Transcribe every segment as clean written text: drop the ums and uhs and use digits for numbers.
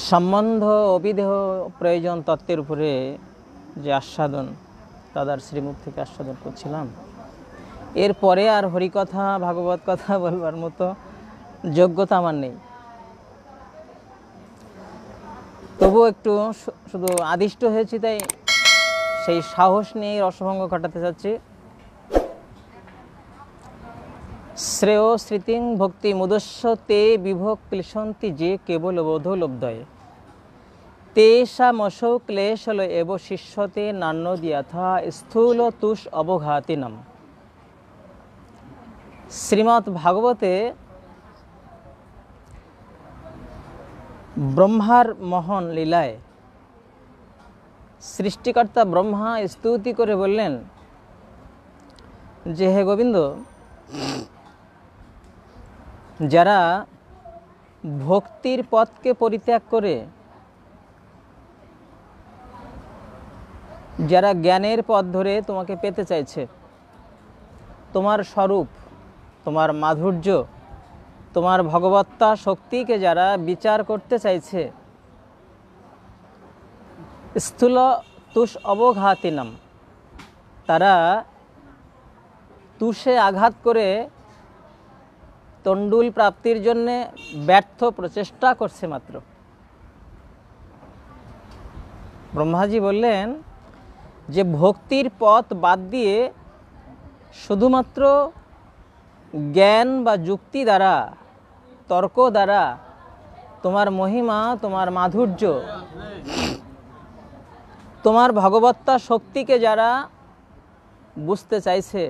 সম্বন্ধ অবিদেহ প্রয়োজন তত্ত্বের উপরে যে আস্বাদন দাদার শ্রীমুখ থেকে আস্বাদন করছিলাম, এরপরে আর হরিকথা ভাগবত কথা বলবার মতো যোগ্যতা আমার নেই। তবু একটু শুধু আদিষ্ট হয়েছি, তাই সেই সাহস নিয়ে রসভঙ্গ ঘটাতে চাচ্ছি। শ্রেয় স্মৃতিং ভক্তি মুদস্য তে বিভোগ ক্লেশন্তি যে কেবল বোধ লব্ধয়ে তেষামসৌ ক্লেশল এব শিষ্যতে নান্যদ্যথা স্থূল তুষ অবঘাতিনম। শ্রীমদ্ ভাগবতে ব্রহ্মার মহান লীলায় সৃষ্টিকর্তা ব্রহ্মা স্তুতি করে বললেন যে, হে গোবিন্দ, যারা ভক্তির পথকে পরিত্যাগ করে যারা জ্ঞানের পথ ধরে তোমাকে পেতে চাইছে, তোমার স্বরূপ, তোমার মাধুর্য, তোমার ভগবত্তা শক্তিকে যারা বিচার করতে চাইছে, স্থূল তুষ অবঘাতিনম, তারা তুষে আঘাত করে তণ্ডুল প্রাপ্তির জন্যে ব্যর্থ প্রচেষ্টা করছে মাত্র। ব্রহ্মাজি বললেন যে ভক্তির পথ বাদ দিয়ে শুধুমাত্র জ্ঞান বা যুক্তি দ্বারা, তর্ক দ্বারা তোমার মহিমা, তোমার মাধুর্য, তোমার ভগবত্তা শক্তিকে যারা বুঝতে চাইছে,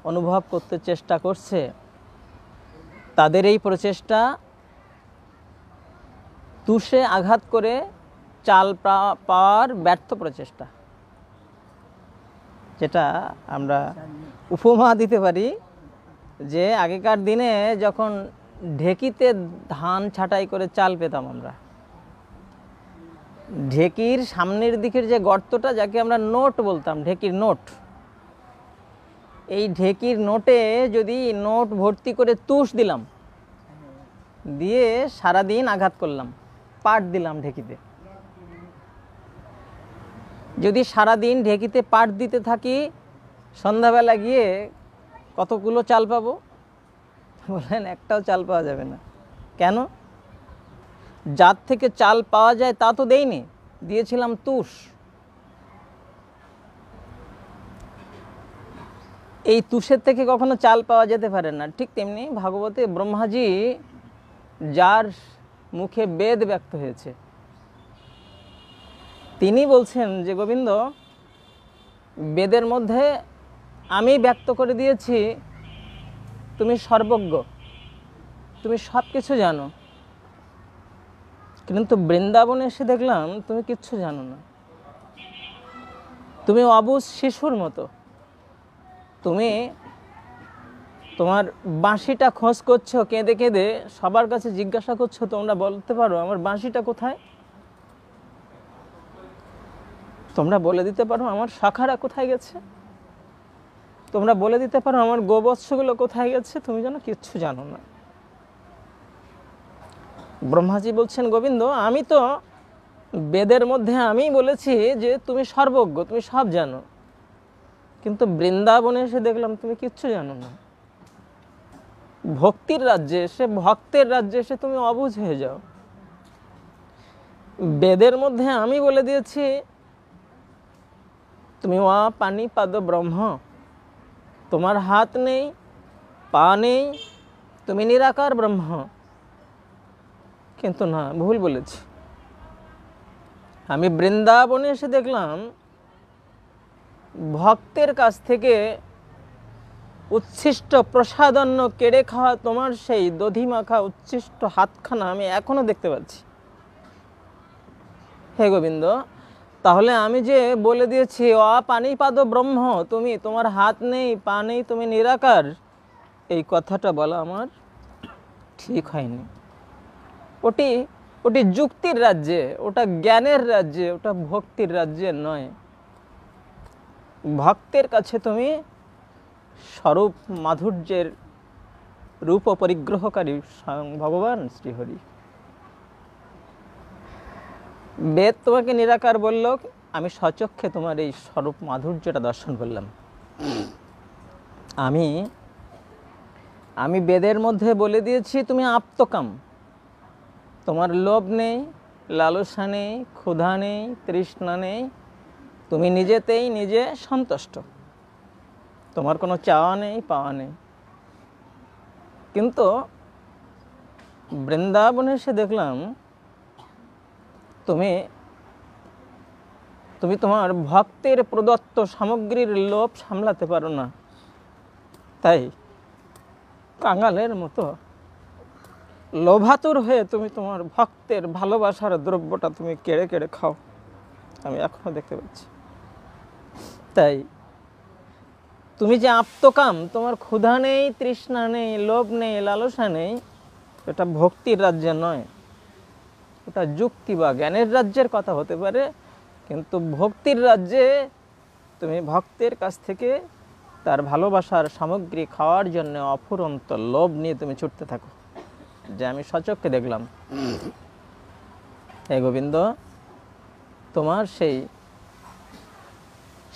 অনুভব করতে চেষ্টা করছে, তাদের এই প্রচেষ্টা তুষে আঘাত করে চাল পাওয়ার ব্যর্থ প্রচেষ্টা। যেটা আমরা উপমা দিতে পারি যে আগেকার দিনে যখন ঢেকিতে ধান ছাঁটাই করে চাল পেতাম আমরা, ঢেকির সামনের দিকের যে গর্তটা, যাকে আমরা নোট বলতাম, ঢেকির নোট, এই ঢেকির নোটে যদি নোট ভর্তি করে তুষ দিলাম, দিয়ে সারাদিন আঘাত করলাম, পাট দিলাম ঢেকিতে, যদি সারাদিন ঢেকিতে পাট দিতে থাকি, সন্ধ্যাবেলা গিয়ে কতগুলো চাল পাবো? বলেন একটাও চাল পাওয়া যাবে না। কেন? যার থেকে চাল পাওয়া যায় তা তো দেইনি, দিয়েছিলাম তুষ। এই তুষের থেকে কখনো চাল পাওয়া যেতে পারে না। ঠিক তেমনি ভাগবতে ব্রহ্মাজি যার মুখে বেদ ব্যক্ত হয়েছে, তিনি বলছেন যে গোবিন্দ, বেদের মধ্যে আমি ব্যক্ত করে দিয়েছি তুমি সর্বজ্ঞ, তুমি সব কিছু জানো, কিন্তু বৃন্দাবনে এসে দেখলাম তুমি কিচ্ছু জানো না। তুমি অবুঝ শিশুর মতো, তুমি তোমার বাঁশিটা খোঁজ করছো, কেঁদে কেঁদে সবার কাছে জিজ্ঞাসা করছো, তোমরা বলতে পারো আমার বাঁশিটা কোথায়? তোমরা বলে দিতে পারো আমার শাখারা কোথায় গেছে? তোমরা বলে দিতে পারো আমার গোবৎসগুলো কোথায় গেছে? তুমি জানো কিচ্ছু জানো না। ব্রহ্মাজি বলছেন, গোবিন্দ, আমি তো বেদের মধ্যে আমি বলেছি যে তুমি সর্বজ্ঞ, তুমি সব জানো, কিন্তু বৃন্দাবনে এসে দেখলাম তুমি কিচ্ছু জানো না। ভক্তির রাজ্যে এসে, ভক্তের রাজ্যে এসে তুমি অবুঝ হয়ে যাও। বেদের মধ্যে আমি বলে দিয়েছি তুমি পানি পাদ ব্রহ্ম, তোমার হাত নেই, পা নেই, তুমি নিরাকার ব্রহ্ম, কিন্তু না, ভুল বলেছি। আমি বৃন্দাবনে এসে দেখলাম ভক্তের কাছ থেকে উচ্ছিষ্ট প্রসাদান্ন কেড়ে খাওয়া তোমার সেই দধি মাখা উচ্ছিষ্ট হাতখানা আমি এখনো দেখতে পাচ্ছি। হে গোবিন্দ, তাহলে আমি যে বলে দিয়েছি পানিপাদ ব্রহ্ম, তুমি, তোমার হাত নেই, পা নেই, তুমি নিরাকার, এই কথাটা বলা আমার ঠিক হয়নি। ওটি যুক্তির রাজ্যে, ওটা জ্ঞানের রাজ্যে, ওটা ভক্তির রাজ্যে নয়। ভক্তের কাছে তুমি স্বরূপ মাধুর্যের রূপ পরিগ্রহকারী স্বয়ং ভগবান শ্রীহরি। বেদ তোমাকে নিরাকার বলল, আমি স্বচক্ষে তোমার এই স্বরূপ মাধুর্যটা দর্শন করলাম। আমি আমি বেদের মধ্যে বলে দিয়েছি তুমি আপ্তকাম, তোমার লোভ নেই, লালসা নেই, ক্ষুধা নেই, তৃষ্ণা নেই, তুমি নিজেতেই নিজে সন্তুষ্ট, তোমার কোনো চাওয়া নেই, পাওয়া নেই। কিন্তু বৃন্দাবনে এসে দেখলাম তুমি তুমি তোমার ভক্তের প্রদত্ত সামগ্রীর লোভ সামলাতে পারো না, তাই কাঙালের মতো লোভাতুর হয়ে তুমি তোমার ভক্তের ভালোবাসার দ্রব্যটা তুমি কেড়ে কেড়ে খাও, আমি এখনো দেখতে পাচ্ছি। তাই তুমি যে আপ্তকাম, তোমার ক্ষুধা নেই, তৃষ্ণা নেই, লোভ নেই, লালসা নেই, এটা ভক্তির রাজ্যে নয়, ওটা যুক্তি বা জ্ঞানের রাজ্যের কথা হতে পারে। কিন্তু ভক্তির রাজ্যে তুমি ভক্তের কাছ থেকে তার ভালোবাসার সামগ্রী খাওয়ার জন্য অফুরন্ত লোভ নিয়ে তুমি ছুটতে থাকো, যে আমি সচক্ষে দেখলাম। হে গোবিন্দ, তোমার সেই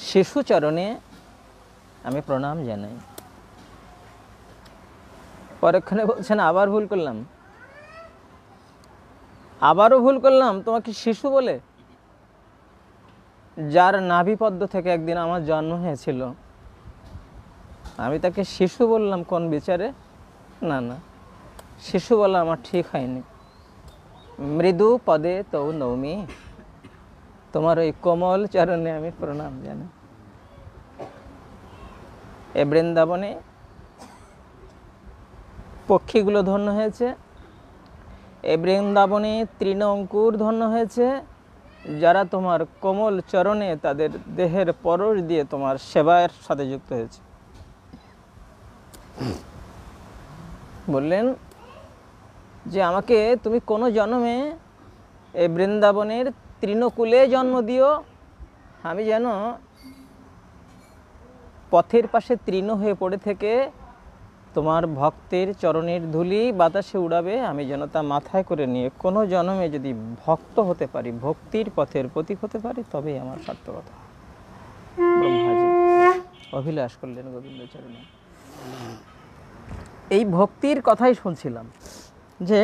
শিশু চরণে আমি প্রণাম জানাই। পরক্ষণে বলছেন আবার ভুল করলাম, আবারও ভুল করলাম, তোমাকে শিশু বলে? যার নাভিপদ্ম থেকে একদিন আমার জন্ম হয়েছিল, আমি তাকে শিশু বললাম কোন বিচারে? না না, শিশু বলা আমার ঠিক হয়নি। মৃদু পদে তৌ নৌমি, তোমার ওই কোমল চরণে আমি প্রণাম জানাই। এ বৃন্দাবনে পক্ষীগুলো ধন্য হয়েছে, এ বৃন্দাবনে তৃণ অঙ্কুর ধন্য হয়েছে, যারা তোমার কোমল চরণে তাদের দেহের পরশ দিয়ে তোমার সেবার সাথে যুক্ত হয়েছে। বললেন যে আমাকে তুমি কোনো জন্মে এই বৃন্দাবনের তৃণকুলে জন্ম দিও, আমি যেন পথের পাশে তৃণ হয়ে পড়ে থেকে তোমার ভক্তের চরণের ধুলি বাতাসে উড়াবে, আমি যেন তা মাথায় করে নিয়ে কোনো জন্মে যদি ভক্ত হতে পারি, ভক্তির পথের প্রতীক হতে পারি, তবেই আমার সার্থকতা। ব্রহ্মাজি অভিলাষ করলেন গোবিন্দ চরণে। এই ভক্তির কথাই শুনছিলাম, যে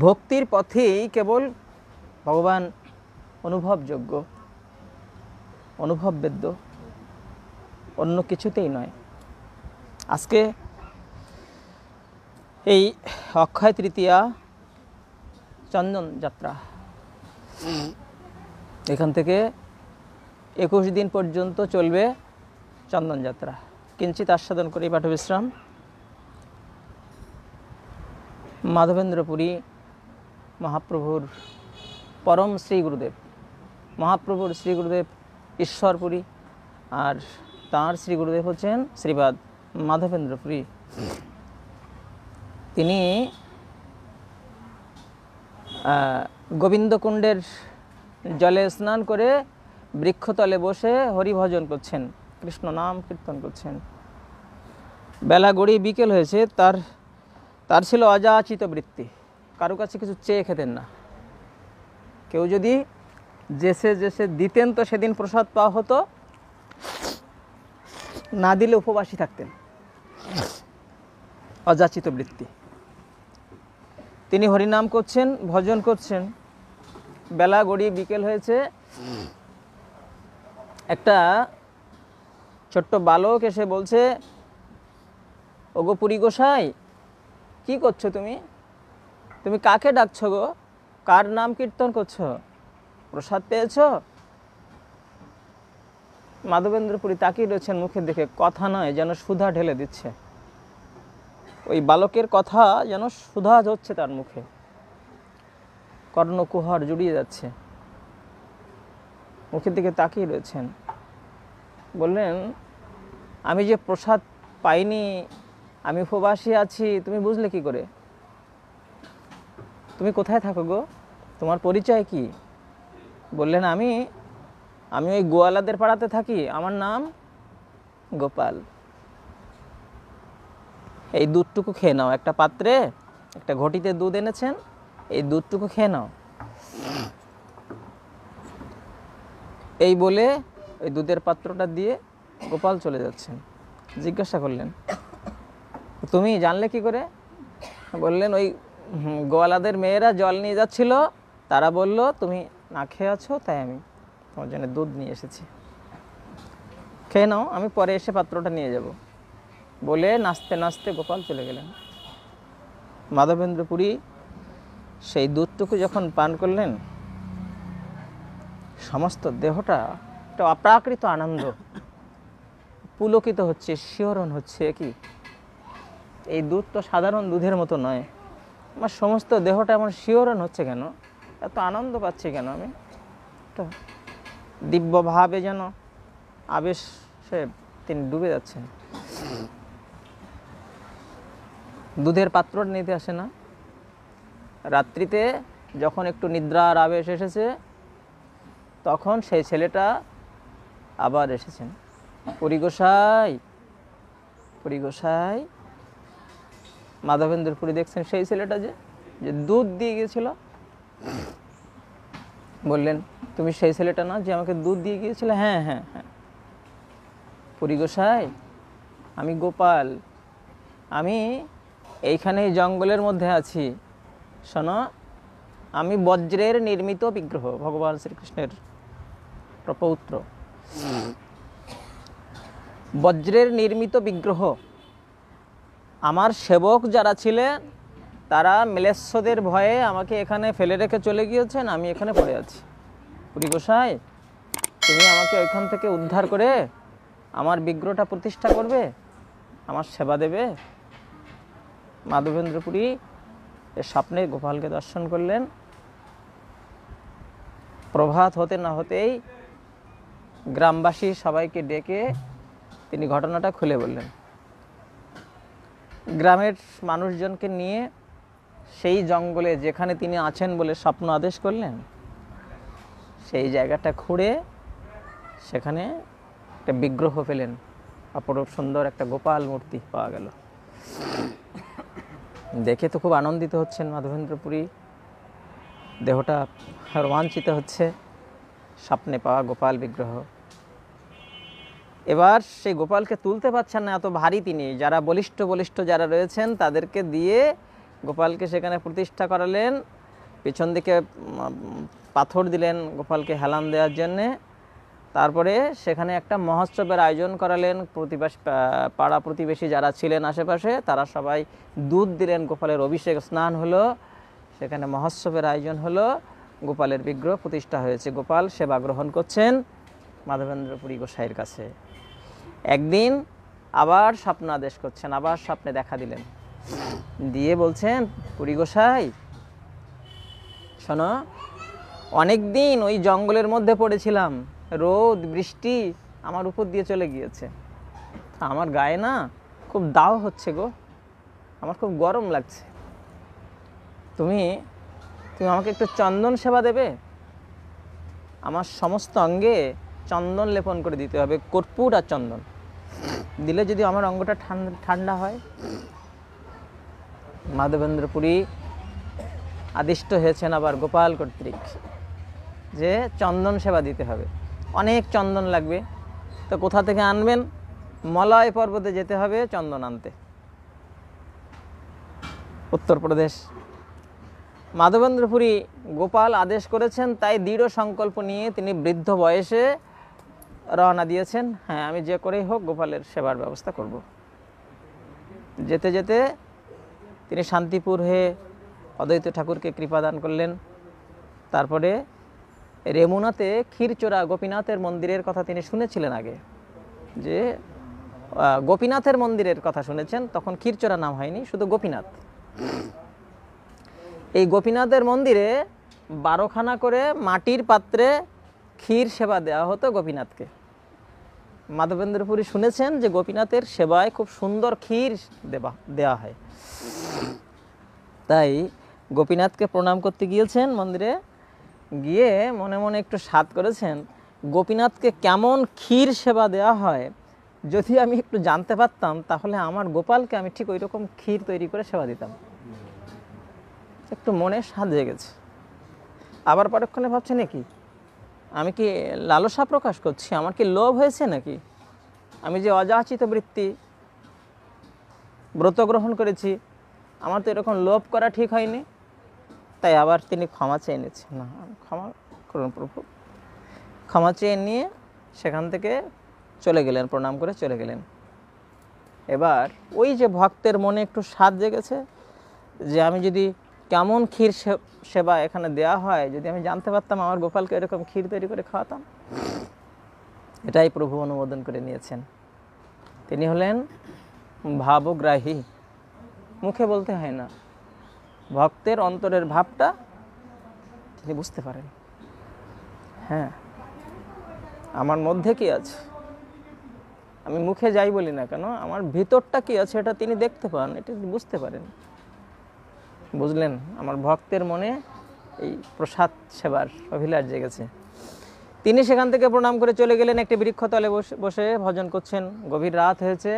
ভক্তির পথেই কেবল ভগবান অনুভবযোগ্য, অনুভববেদ্য, অন্য কিছুতেই নয়। আজকে এই অক্ষয় তৃতীয়া চন্দন যাত্রা, এখান থেকে 21 দিন পর্যন্ত চলবে চন্দন যাত্রা। কিঞ্চিত আস্বাদন করি পাঠ বিশ্রাম। মাধবেন্দ্রপুরী মহাপ্রভুর পরম শ্রী গুরুদেব, মহাপ্রভুর শ্রী গুরুদেব ঈশ্বরপুরী, আর তাঁর শ্রী গুরুদেব হচ্ছেন শ্রীপাদ মাধবেন্দ্রপুরী। তিনি গোবিন্দকুণ্ডের জলে স্নান করে বৃক্ষতলে বসে হরিভজন করছেন, কৃষ্ণ নাম কীর্তন করছেন। বেলা গড়িয়ে বিকেল হয়েছে। তার ছিল অযাচিত বৃত্তি, কারো কাছে কিছু চেয়ে খেতেন না। কেউ যদি জেসে দিতেন তো সেদিন প্রসাদ পাওয়া হতো, না দিলে উপবাসী থাকতেন। অযাচিত বৃত্তি। তিনি হরিনাম করছেন, ভজন করছেন। বেলা গড়িয়ে বিকেল হয়েছে। একটা ছোট্ট বালক এসে বলছে, ওগো পুরী গোসাই, কি করছো তুমি? তুমি কাকে ডাকছো গো? কার নাম কীর্তন করছো? প্রসাদ পেয়েছ? মাধবেন্দ্রপুরী তাকিয়ে রয়েছেন, মুখের দিকে কথা নয়, যেন সুধা ঢেলে দিচ্ছে। ওই বালকের কথা যেন সুধা হচ্ছে তার মুখে, কর্ণকুহর জুড়িয়ে যাচ্ছে। মুখের দিকে তাকিয়ে রয়েছেন। বললেন, আমি যে প্রসাদ পাইনি, আমি উপবাসী আছি, তুমি বুঝলে কি করে? তুমি কোথায় থাকো গো? তোমার পরিচয় কি? বললেন, আমি ওই গোয়ালাদের পাড়াতে থাকি, আমার নাম গোপাল। এই দুধটুকু খেয়ে নাও, একটা পাত্রে একটা ঘটিতে দুধ এনেছেন, এই দুধটুকু খেয়ে নাও। এই বলে ওই দুধের পাত্রটা দিয়ে গোপাল চলে যাচ্ছেন। জিজ্ঞাসা করলেন, তুমি জানলে কি করে? বললেন, ওই গোয়ালাদের মেয়েরা জল নিয়ে যাচ্ছিল, তারা বলল তুমি না খেয়ে আছো, তাই আমি তোমার জন্য দুধ নিয়ে এসেছি, খেয়ে নাও, আমি পরে এসে পাত্রটা নিয়ে যাব। বলে নাচতে নাচতে গোপাল চলে গেলেন। মাধবেন্দ্র পুরী সেই দুধটুকু যখন পান করলেন, সমস্ত দেহটা একটা অপ্রাকৃত আনন্দ, পুলকিত হচ্ছে, শিহরণ হচ্ছে। কি এই দুধ তো সাধারণ দুধের মতো নয়, আমার সমস্ত দেহটা এমন শিহরণ হচ্ছে কেন, এত আনন্দ পাচ্ছি কেন আমি? একটা দিব্যভাবে যেন আবেশে তিনি ডুবে যাচ্ছেন। দুধের পাত্র নিতে আসে না। রাত্রিতে যখন একটু নিদ্রার আবেশ এসেছে, তখন সেই ছেলেটা আবার এসেছেন। পরিগোসাই, পরিগোসাই। মাধবেন্দ্র পুরী দেখছেন সেই ছেলেটা যে দুধ দিয়ে গিয়েছিল। বললেন, তুমি সেই ছেলেটা না যে আমাকে দুধ দিয়ে গিয়েছিলে? হ্যাঁ হ্যাঁ হ্যাঁ। পরিগোসাই, আমি গোপাল, আমি এইখানে জঙ্গলের মধ্যে আছি। শোনো, আমি বজ্রের নির্মিত বিগ্রহ, ভগবান শ্রীকৃষ্ণের প্রপৌত্র। বজ্রের নির্মিত বিগ্রহ। আমার সেবক যারা ছিলেন তারা ম্লেচ্ছদের ভয়ে আমাকে এখানে ফেলে রেখে চলে গিয়েছেন, আমি এখানে পড়ে আছি। পরিগোসাই, তুমি আমাকে ওইখান থেকে উদ্ধার করে আমার বিগ্রহটা প্রতিষ্ঠা করবে, আমার সেবা দেবে। মাধবেন্দ্র পুরী এর স্বপ্নে গোপালকে দর্শন করলেন। প্রভাত হতে না হতেই গ্রামবাসী সবাইকে ডেকে তিনি ঘটনাটা খুলে বললেন। গ্রামের মানুষজনকে নিয়ে সেই জঙ্গলে যেখানে তিনি আছেন বলে স্বপ্ন আদেশ করলেন, সেই জায়গাটা খুঁড়ে সেখানে একটা বিগ্রহ পেলেন। অপরূপ সুন্দর একটা গোপাল মূর্তি পাওয়া গেল। দেখে তো খুব আনন্দিত হচ্ছেন মাধবেন্দ্র পুরী, দেহটা রোমাঞ্চিত হচ্ছে, স্বপ্নে পাওয়া গোপাল বিগ্রহ। এবার সেই গোপালকে তুলতে পারছেন না, এত ভারী তিনি। যারা বলিষ্ঠ বলিষ্ঠ যারা রয়েছেন তাদেরকে দিয়ে গোপালকে সেখানে প্রতিষ্ঠা করালেন। পিছন দিকে পাথর দিলেন গোপালকে হেলান দেওয়ার জন্যে। তারপরে সেখানে একটা মহোৎসবের আয়োজন করালেন। পাড়া প্রতিবেশী যারা ছিলেন আশেপাশে তারা সবাই দুধ দিলেন, গোপালের অভিষেক স্নান হলো, সেখানে মহোৎসবের আয়োজন হলো, গোপালের বিগ্রহ প্রতিষ্ঠা হয়েছে। গোপাল সেবা গ্রহণ করছেন মাধবেন্দ্র পুরী গোসাইয়ের কাছে। একদিন আবার স্বপ্ন আদেশ করছেন, আবার স্বপ্নে দেখা দিলেন, দিয়ে বলছেন, পুরী গোসাই শোনো, অনেক দিন ওই জঙ্গলের মধ্যে পড়েছিলাম, রোদ বৃষ্টি আমার উপর দিয়ে চলে গিয়েছে, আমার গায়ে না খুব দাও হচ্ছে গো, আমার খুব গরম লাগছে, তুমি আমাকে একটু চন্দন সেবা দেবে? আমার সমস্ত অঙ্গে চন্দন লেপন করে দিতে হবে, কর্পূর আর চন্দন দিলে যদি আমার অঙ্গটা ঠান্ডা হয়। মাধবেন্দ্র পুরী আদিষ্ট হয়েছেন আবার গোপাল কর্তৃক যে চন্দন সেবা দিতে হবে, অনেক চন্দন লাগবে। তো কোথা থেকে আনবেন? মলয় পর্বতে যেতে হবে চন্দন আনতে, উত্তরপ্রদেশ। মাধবেন্দ্র পুরী গোপাল আদেশ করেছেন, তাই দৃঢ় সংকল্প নিয়ে তিনি বৃদ্ধ বয়সে রওনা দিয়েছেন। হ্যাঁ, আমি যে করেই হোক গোপালের সেবার ব্যবস্থা করব। যেতে যেতে তিনি শান্তিপুর হয়ে অদ্বৈত ঠাকুরকে কৃপাদান করলেন। তারপরে রেমুনাতে ক্ষীরচোরা গোপীনাথের মন্দিরের কথা তিনি শুনেছিলেন আগে, যে গোপীনাথের মন্দিরের কথা শুনেছেন, তখন ক্ষীরচোরা নাম হয়নি, শুধু গোপীনাথ। এই গোপীনাথের মন্দিরে 12খানা করে মাটির পাত্রে ক্ষীর সেবা দেওয়া হতো গোপীনাথকে। মাধবেন্দ্র পুরী শুনেছেন যে গোপীনাথের সেবায় খুব সুন্দর ক্ষীর দেওয়া হয়, তাই গোপীনাথকে প্রণাম করতে গিয়েছেন মন্দিরে, গিয়ে মনে মনে একটু স্বাদ করেছেন গোপীনাথকে কেমন ক্ষীর সেবা দেওয়া হয়, যদি আমি একটু জানতে পারতাম তাহলে আমার গোপালকে আমি ঠিক ওই রকম ক্ষীর তৈরি করে সেবা দিতাম। একটু মনে স্বাদ জেগেছে। আবার পরক্ষণে ভাবছে নাকি আমি কি লালসা প্রকাশ করছি, আমার কি লোভ হয়েছে নাকি, আমি যে অযাচিত বৃত্তি ব্রত গ্রহণ করেছি, আমার তো এরকম লোভ করা ঠিক হয়নি। তাই আবার তিনি ক্ষমা চেয়ে নিচ্ছেন, না ক্ষমা করুন প্রভু। ক্ষমা চেয়ে নিয়ে সেখান থেকে চলে গেলেন, প্রণাম করে চলে গেলেন। এবার ওই যে ভক্তের মনে একটু স্বাদ জেগেছে যে আমি যদি কেমন ক্ষীর সেবা এখানে দেওয়া হয়, যদি আমি জানতে পারতাম আমার গোপালকে এরকম ক্ষীর তৈরি করে খাওয়াতাম। এটাই প্রভু অনুমোদন করে নিয়েছেন। তিনি হলেন ভাবগ্রাহী, মুখে বলতে হয় না, ভক্তের অন্তরের ভাবটা তিনি বুঝতে পারেন। হ্যাঁ, আমার মধ্যে কি আছে, আমি মুখে যাই বলি না কেন, আমার ভিতরটা কি আছে এটা তিনি দেখতে পান, এটা বুঝতে পারেন। বুঝলেন, আমার ভক্তের মনে এই প্রসাদ সেবার অভিলাষ জেগেছে। তিনি সেখান থেকে প্রণাম করে চলে গেলেন, একটি বৃক্ষতলে বসে ভজন করছেন। গভীর রাত হয়েছে।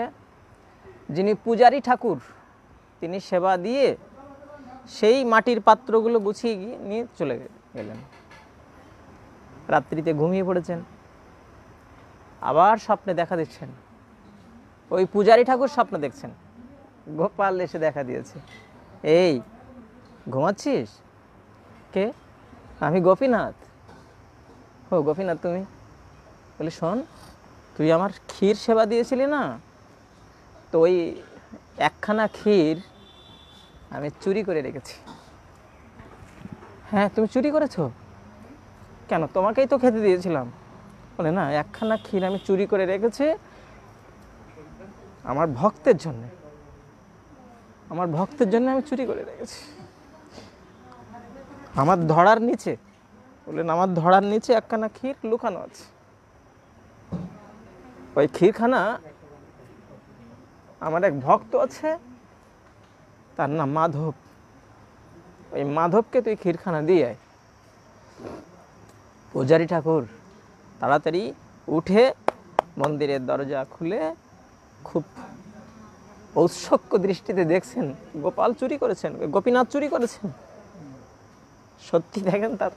যিনি পূজারী ঠাকুর, তিনি সেবা দিয়ে সেই মাটির পাত্রগুলো গুছিয়ে নিয়ে চলে গেলেন। রাত্রিতে ঘুমিয়ে পড়েছেন। আবার স্বপ্নে দেখা দিচ্ছেন, ওই পূজারী ঠাকুর স্বপ্ন দেখছেন, গোপাল এসে দেখা দিয়েছে। এই ঘুমাচ্ছিস? কে? আমি গোপীনাথ। ও গোপীনাথ তুমি? বলি শোন, তুই আমার ক্ষীর সেবা দিয়েছিলি না, তো ওই একখানা ক্ষীর আমি চুরি করে রেখেছি। হ্যাঁ, তুমি চুরি করেছো? কেন, তোমাকেই তো খেতে দিয়েছিলাম। বলে না, একখানা ক্ষীর আমি চুরি করে রেখেছি আমার ভক্তের জন্য, আমার ভক্তের জন্য আমি চুরি করে রেখেছি। আমার ধড়ার নিচে, বললেন আমার ধড়ার নিচে একখানা ক্ষীর লুকানো আছে। ওই ক্ষীরখানা আমার এক ভক্ত আছে, তার নাম মাধব, ওই মাধবকে তুই ক্ষীরখানা দিয়ে আয়। পূজারী ঠাকুর তাড়াতাড়ি উঠে মন্দিরের দরজা খুলে খুব ঔৎসুক্য দৃষ্টিতে দেখছেন গোপাল চুরি করেছেন, গোপীনাথ চুরি করেছেন। সত্যি দেখেন তার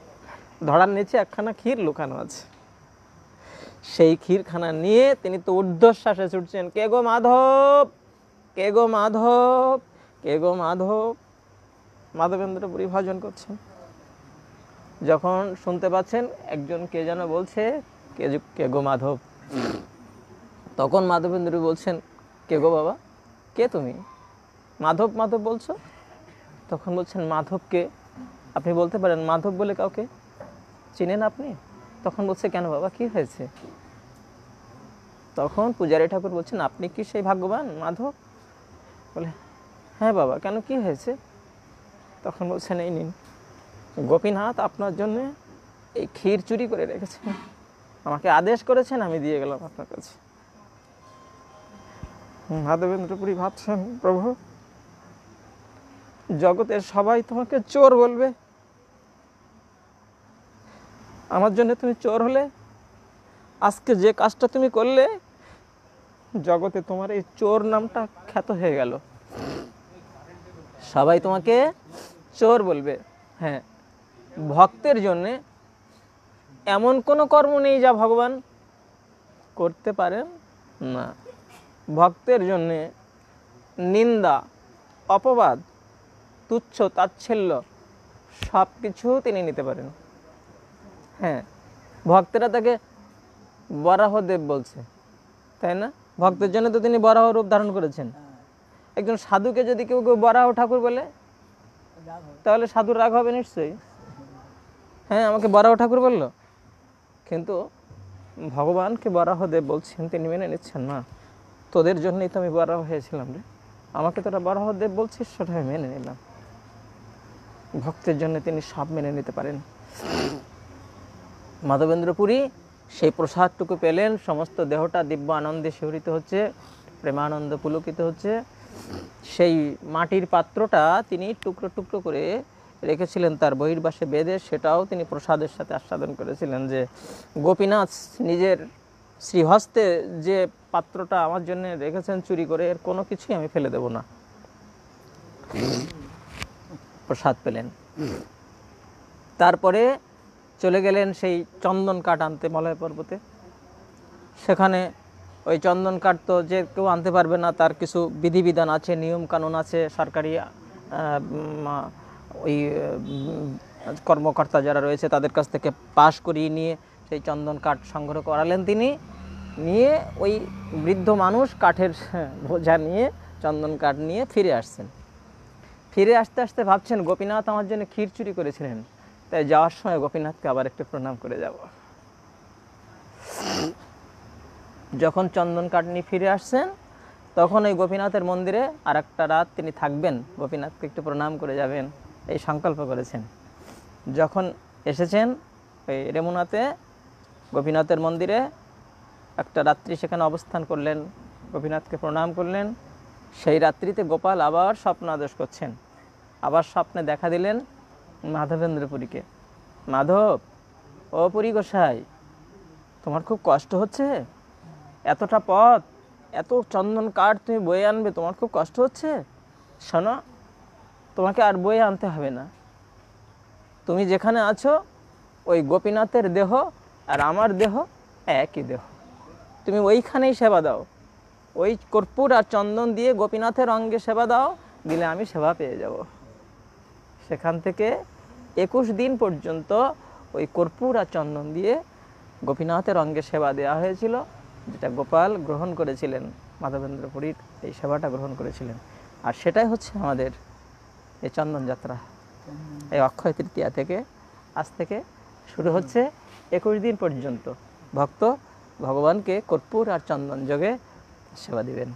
ধড়ার নিচে একখানা ক্ষীর লুকানো আছে। সেই ক্ষীরখানা নিয়ে তিনি তো ঊর্ধ্বশ্বাসে ছুটছেন, কে গো মাধব, কে গো মাধব, কে গো মাধব। মাধবেন্দ্র পুরী ভজন করছেন। যখন শুনতে পাচ্ছেন একজন কে যেন বলছে, কে গো মাধব, তখন মাধবেন্দ্র বলছেন, কে গো বাবা, কে তুমি? মাধব মাধব বলছো? তখন বলছেন, মাধবকে আপনি বলতে পারেন, মাধব বলে কাউকে চিনেন আপনি? তখন বলছে, কেন বাবা, কি হয়েছে? তখন পূজারী ঠাকুর বলছেন, আপনি কি সেই ভাগ্যবান মাধব? বলে, হ্যাঁ বাবা, কেন, কি হয়েছে? তখন বলছেন, এই নিন, গোপীনাথ আপনার জন্য এই ক্ষীর চুরি করে রেখেছেন, আমাকে আদেশ করেছেন, আমি দিয়ে গেলাম আপনার কাছে। মাধবেন্দ্রপুরী ভাবছেন, প্রভু জগতের সবাই তোমাকে চোর বলবে, আমার জন্য তুমি চোর হলে, আজকে যে কাজটা তুমি করলে জগতে তোমার এই চোর নামটা খ্যাত হয়ে গেল, সবাই তোমাকে চোর বলবে। হ্যাঁ, ভক্তের জন্যে এমন কোনো কর্ম নেই যা ভগবান করতে পারেন না। ভক্তের জন্যে নিন্দা, অপবাদ, তুচ্ছ তাচ্ছিল্য সব কিছু তিনি নিতে পারেন। হ্যাঁ, ভক্তেরা তাকে বরাহদেব বলছে, তাই না? ভক্তের জন্য তো তিনি বরাহ রূপ ধারণ করেছেন। একজন সাধুকে যদি কেউ কেউ বরাহ ঠাকুর বলে, তাহলে সাধুর রাগ হবে নিশ্চয়ই। হ্যাঁ, আমাকে বরাহ ঠাকুর বললো, কিন্তু ভগবানকে বরাহদেব বলছেন, তিনি মেনে নিচ্ছেন না। তোদের জন্যই তো আমি বরাহ হয়েছিলাম রে, আমাকে তোরা বরাহদেব বলছিস, সেটা আমি মেনে নিলাম। ভক্তের জন্য তিনি সব মেনে নিতে পারেন। মাধবেন্দ্রপুরী সেই প্রসাদটুকু পেলেন, সমস্ত দেহটা দিব্য আনন্দে শিহরিত হচ্ছে, প্রেমানন্দ পুলকিত হচ্ছে। সেই মাটির পাত্রটা তিনি টুকরো টুকরো করে রেখেছিলেন তার বহির্বাসে বেঁধে, সেটাও তিনি প্রসাদের সাথে আস্বাদন করেছিলেন যে গোপীনাথ নিজের শ্রীহস্তে যে পাত্রটা আমার জন্য রেখেছেন চুরি করে, এর কোনো কিছুই আমি ফেলে দেব না। প্রসাদ পেলেন। তারপরে চলে গেলেন সেই চন্দন কাঠ আনতে মলয় পর্বতে। সেখানে ওই চন্দন কাঠ তো যে কেউ আনতে পারবে না, তার কিছু বিধিবিধান আছে, নিয়ম কানুন আছে, সরকারি ওই কর্মকর্তা যারা রয়েছে তাদের কাছ থেকে পাশ করিয়ে নিয়ে সেই চন্দন কাঠ সংগ্রহ করালেন তিনি। নিয়ে ওই বৃদ্ধ মানুষ কাঠের বোঝা নিয়ে চন্দন কাঠ নিয়ে ফিরে আসছেন। ফিরে আসতে আসতে ভাবছেন গোপীনাথ আমার জন্য ক্ষীর চুরি করেছিলেন, তাই যাওয়ার সময় গোপীনাথকে আবার একটু প্রণাম করে যাব। যখন চন্দন কাঠ নিয়ে ফিরে আসছেন তখন ওই গোপীনাথের মন্দিরে আর একটা রাত তিনি থাকবেন, গোপীনাথকে একটু প্রণাম করে যাবেন, এই সংকল্প করেছেন। যখন এসেছেন ওই রেমুনাতে গোপীনাথের মন্দিরে, একটা রাত্রি সেখানে অবস্থান করলেন, গোপীনাথকে প্রণাম করলেন। সেই রাত্রিতে গোপাল আবার স্বপ্নাদেশ করছেন, আবার স্বপ্নে দেখা দিলেন মাধবেন্দ্র পুরীকে। মাধব, ও পুরী গোসাই, তোমার খুব কষ্ট হচ্ছে, এতটা পথ, এত চন্দন কাঠ তুমি বয়ে আনবে, তোমার খুব কষ্ট হচ্ছে? শোনো, তোমাকে আর বয়ে আনতে হবে না। তুমি যেখানে আছো ওই গোপীনাথের দেহ আর আমার দেহ একই দেহ, তুমি ওইখানেই সেবা দাও। ওই কর্পূর আর চন্দন দিয়ে গোপীনাথের অঙ্গে সেবা দাও, দিলে আমি সেবা পেয়ে যাব। সেখান থেকে 21 দিন পর্যন্ত ওই কর্পূর আর চন্দন দিয়ে গোপীনাথের অঙ্গে সেবা দেওয়া হয়েছিল, যেটা গোপাল গ্রহণ করেছিলেন, মাধবেন্দ্র পুরীর এই সেবাটা গ্রহণ করেছিলেন। আর সেটাই হচ্ছে আমাদের এই চন্দন যাত্রা। এই অক্ষয় তৃতীয়া থেকে আজ থেকে শুরু হচ্ছে 21 দিন পর্যন্ত ভক্ত ভগবানকে কর্পূর আর চন্দন যোগে সেবা দিবেন।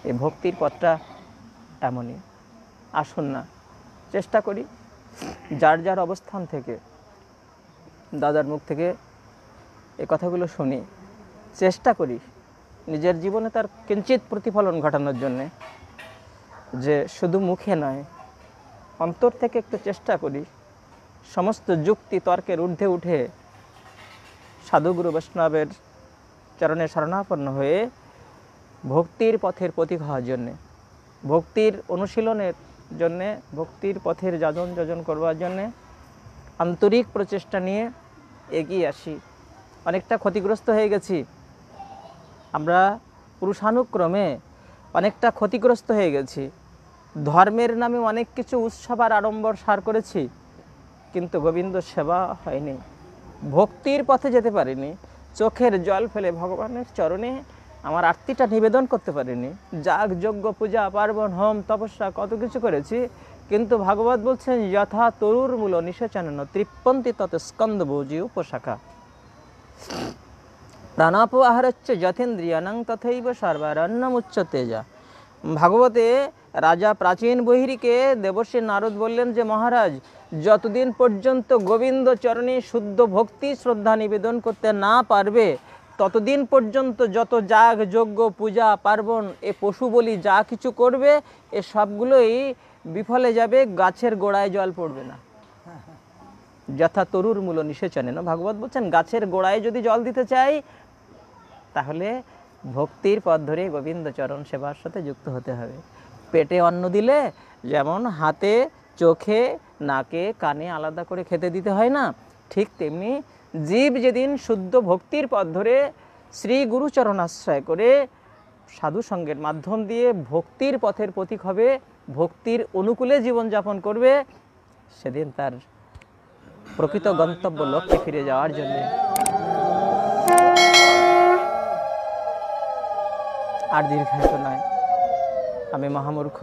এই ভক্তির পথটা এমনই। আসুন না চেষ্টা করি যার যার অবস্থান থেকে, দাদার মুখ থেকে এই কথাগুলো শুনি, চেষ্টা করি নিজের জীবনে তার কিঞ্চিত প্রতিফলন ঘটানোর জন্যে, যে শুধু মুখে নয় অন্তর থেকে একটু চেষ্টা করি সমস্ত যুক্তি তর্কের ঊর্ধ্বে উঠে সাধুগুরু বৈষ্ণবের চরণে শরণাপন্ন হয়ে ভক্তির পথের প্রতীক হওয়ার জন্যে, ভক্তির অনুশীলনের জন্যে, ভক্তির পথের যাজন যোজন করবার জন্যে আন্তরিক প্রচেষ্টা নিয়ে এগিয়ে আসি। অনেকটা ক্ষতিগ্রস্ত হয়ে গেছি আমরা, পুরুষানুক্রমে অনেকটা ক্ষতিগ্রস্ত হয়ে গেছি। ধর্মের নামে অনেক কিছু উৎসব আর আড়ম্বর সার করেছি, কিন্তু গোবিন্দ সেবা হয়নি, ভক্তির পথে যেতে পারিনি, চোখের জল ফেলে ভগবানের চরণে আমার আরতিটা নিবেদন করতে পারিনি। যাগ যজ্ঞ পূজা পার্বণ হোম তপস্যা কত কিছু করেছি, কিন্তু ভাগবত বলছেন যথা তরুর মূল নিষেচন তৃপ্পন্তি তত স্কন্দ ভোজি উপশাখা প্রাণাপ আহারচ্চ যথেন্দ্রিয়ানং তথৈব সর্বারণ্যমুচ্চ তেজা। ভাগবতে রাজা প্রাচীন বহিরীকে দেবর্ষি নারদ বললেন যে মহারাজ, যতদিন পর্যন্ত গোবিন্দ চরণে শুদ্ধ ভক্তি শ্রদ্ধা নিবেদন করতে না পারবে, ততদিন পর্যন্ত যত যাগ যজ্ঞ পূজা পার্বণ এ পশু বলি যা কিছু করবে এ সবগুলোই বিফলে যাবে, গাছের গোড়ায় জল পড়বে না। যথা তরুর মূল নিষেচনে, না ভাগবত বলছেন গাছের গোড়ায় যদি জল দিতে চাই তাহলে ভক্তির পথ ধরে গোবিন্দ চরণ সেবার সাথে যুক্ত হতে হবে। পেটে অন্ন দিলে যেমন হাতে চোখে নাকে কানে আলাদা করে খেতে দিতে হয় না, ঠিক তেমনি জীব যেদিন শুদ্ধ ভক্তির পথ ধরে শ্রী গুরুচরণ আশ্রয় করে সাধু সঙ্গের মাধ্যম দিয়ে ভক্তির পথের প্রতীক হবে, ভক্তির অনুকূলে জীবনযাপন করবে, সেদিন তার প্রকৃত গন্তব্য লক্ষ্যে ফিরে যাওয়ার জন্য আর দীর্ঘায়িত নয়। আমি মহামূর্খ,